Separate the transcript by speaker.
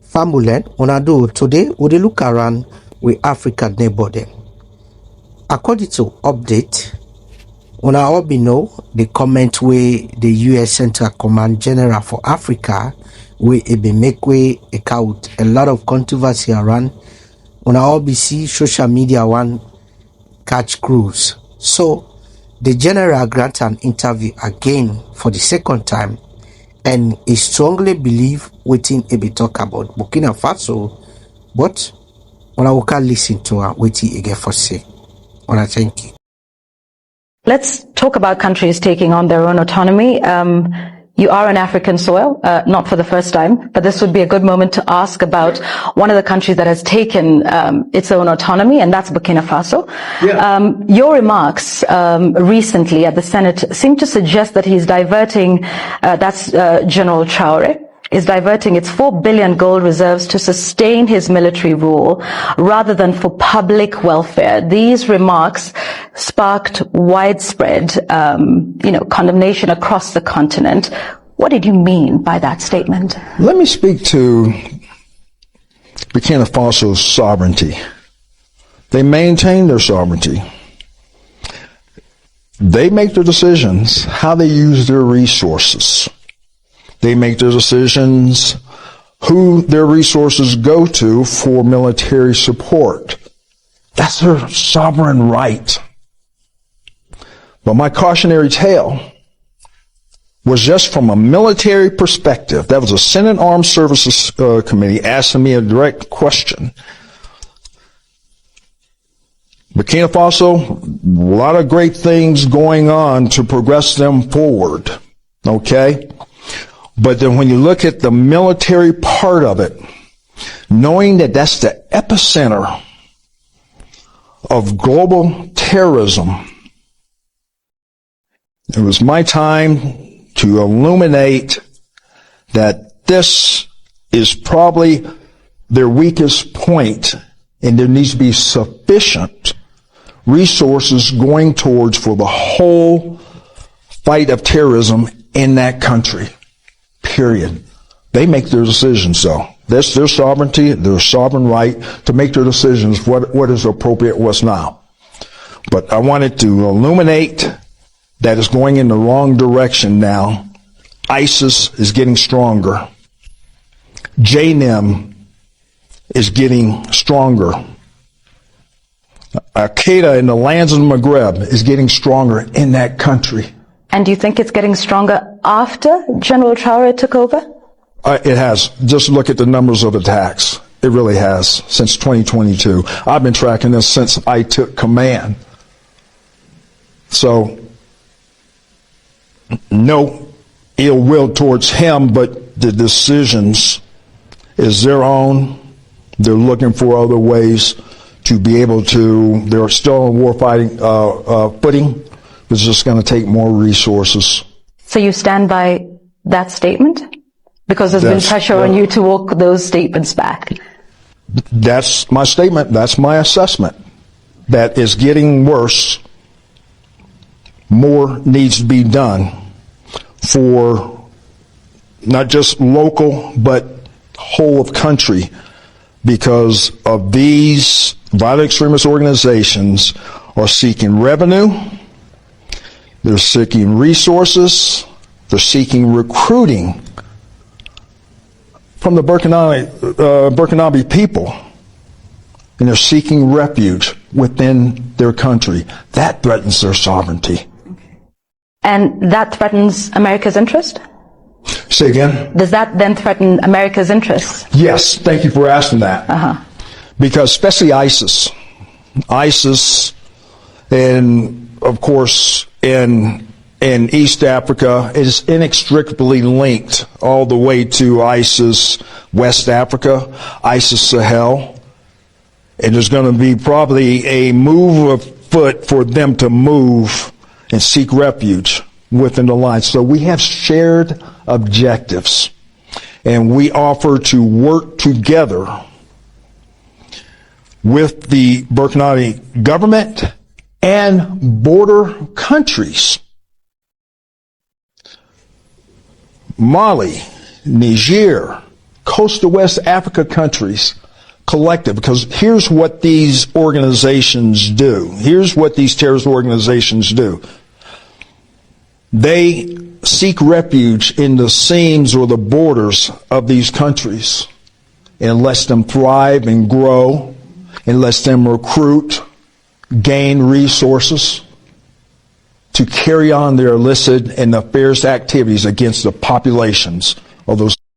Speaker 1: Famulen, Onado, today we dey look around with Africa neighbor them. According to update, una all be know the comment where the US Central Command General for Africa where it be make way account a lot of controversy around. Una all be see social media one catch cruise. So the general grant an interview again for the second time, and he strongly believe wetin he be talk about Burkina Faso, but una will can listen to wetin he get for say. Una thank you.
Speaker 2: Let's talk about countries taking on their own autonomy. You are on African soil, not for the first time, but this would be a good moment to ask about one of the countries that has taken its own autonomy, and that's Burkina Faso. Yeah. Your remarks recently at the Senate seem to suggest that he's diverting, General Traore, is diverting its 4 billion gold reserves to sustain his military rule rather than for public welfare. These remarks sparked widespread, condemnation across the continent. What did you mean by that statement?
Speaker 3: Let me speak to Burkina Faso's sovereignty. They maintain their sovereignty. They make their decisions how they use their resources. They make their decisions who their resources go to for military support. That's their sovereign right. But my cautionary tale was just from a military perspective. That was a Senate Armed Services Committee asking me a direct question. Burkina Faso, a lot of great things going on to progress them forward. Okay? But then when you look at the military part of it, knowing that that's the epicenter of global terrorism, it was my time to illuminate that this is probably their weakest point, and there needs to be sufficient resources going towards for the whole fight of terrorism in that country. Period. They make their decisions, though. That's their sovereignty, their sovereign right to make their decisions, what is appropriate, what's not. But I wanted to illuminate that it's going in the wrong direction now. ISIS is getting stronger. JNIM is getting stronger. Al-Qaeda in the lands of the Maghreb is getting stronger in that country.
Speaker 2: And do you think it's getting stronger after General Traore took over?
Speaker 3: It has. Just look at the numbers of attacks. It really has, since 2022. I've been tracking this since I took command. So, no ill will towards him, but the decisions is their own. They're looking for other ways to be able to, they're still on warfighting footing. It's just going to take more resources.
Speaker 2: So you stand by that statement? Because there's been pressure on you to walk those statements back.
Speaker 3: That's my statement. That's my assessment. That is getting worse. More needs to be done for not just local, but whole of country, because of these violent extremist organizations are seeking revenue. They're seeking resources. They're seeking recruiting from the Burkinabe people. And they're seeking refuge within their country. That threatens their sovereignty.
Speaker 2: And that threatens America's interest?
Speaker 3: Say again?
Speaker 2: Does that then threaten America's interests?
Speaker 3: Yes, thank you for asking that. Because especially ISIS, and of course in East Africa is inextricably linked all the way to ISIS West Africa, ISIS Sahel. And there's going to be probably a move afoot for them to move and seek refuge within the line. So we have shared objectives, and we offer to work together with the Burkina government and border countries. Mali, Niger, coastal West Africa countries collective, because here's what these organizations do. Here's what these terrorist organizations do. They seek refuge in the seams or the borders of these countries and lets them thrive and grow and lets them recruit, gain resources to carry on their illicit and nefarious activities against the populations of those